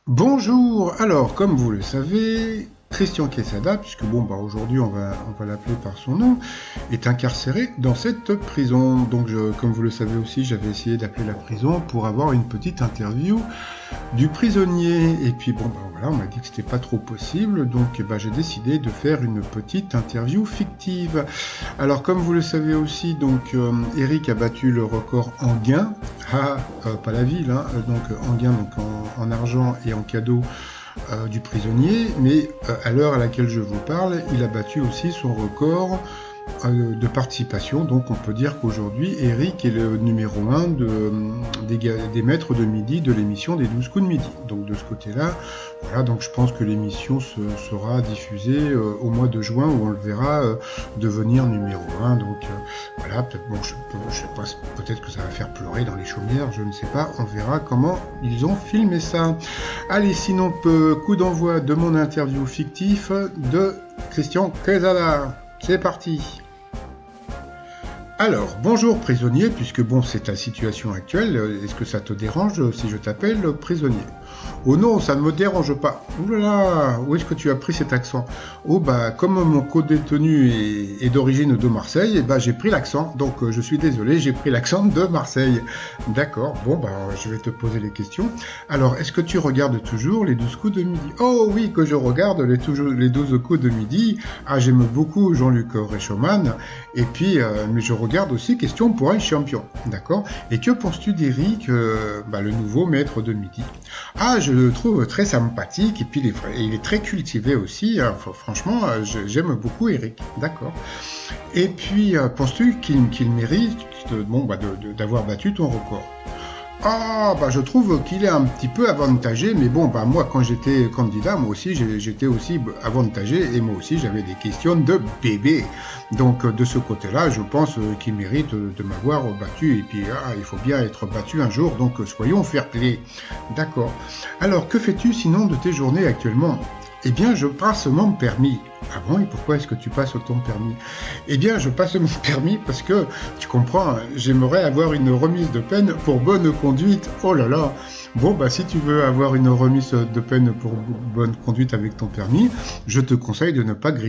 Bonjour, alors comme vous le savez, Christian Quesada, puisque aujourd'hui on va l'appeler par son nom, est incarcéré dans cette prison. Donc comme vous le savez aussi, j'avais essayé d'appeler la prison pour avoir une petite interview du prisonnier. Et puis voilà, on m'a dit que c'était pas trop possible, donc j'ai décidé de faire une petite interview fictive. Alors comme vous le savez aussi, Eric a battu le record en gains, pas la ville, hein, donc en gains, donc en argent et en cadeau du prisonnier, mais à l'heure à laquelle je vous parle, il a battu aussi son record de participation. Donc on peut dire qu'aujourd'hui, Eric est le numéro 1 des maîtres de midi de l'émission des 12 coups de midi. Donc de ce côté-là, voilà, donc je pense que l'émission sera diffusée au mois de juin, où on le verra devenir numéro 1. Donc voilà, je sais pas, peut-être que ça va faire pleurer dans les chaumières, je ne sais pas, on verra comment ils ont filmé ça. Allez, sinon, coup d'envoi de mon interview fictif de Christian Quesada. C'est parti. Alors, bonjour prisonnier, puisque c'est ta situation actuelle, est-ce que ça te dérange si je t'appelle prisonnier? Oh non, ça ne me dérange pas. Ouh là là, où est-ce que tu as pris cet accent? Oh comme mon co-détenu est d'origine de Marseille, j'ai pris l'accent, donc je suis désolé, j'ai pris l'accent de Marseille. D'accord, je vais te poser les questions. Alors, est-ce que tu regardes toujours les 12 coups de midi? Oh oui, que je regarde les 12 coups de midi. Ah, j'aime beaucoup Jean-Luc Reichmann, et puis, mais je regarde aussi Question pour un champion, d'accord? Et que penses-tu d'Eric, le nouveau maître de midi? Ah, je le trouve très sympathique, et puis il est très cultivé aussi, hein. Franchement, j'aime beaucoup Eric, d'accord. Et puis, penses-tu qu'il mérite d'avoir battu ton record? Ah, je trouve qu'il est un petit peu avantagé, mais moi, quand j'étais candidat, moi aussi, j'étais aussi avantagé, et moi aussi, j'avais des questions de bébé. Donc, de ce côté-là, je pense qu'il mérite de m'avoir battu, et puis, il faut bien être battu un jour, donc soyons fair-play. D'accord. Alors, que fais-tu sinon de tes journées actuellement? Eh bien, je passe mon permis. Ah bon, et pourquoi est-ce que tu passes ton permis? Eh bien, je passe mon permis parce que, tu comprends, j'aimerais avoir une remise de peine pour bonne conduite. Oh là là. Si tu veux avoir une remise de peine pour bonne conduite avec ton permis, je te conseille de ne pas griller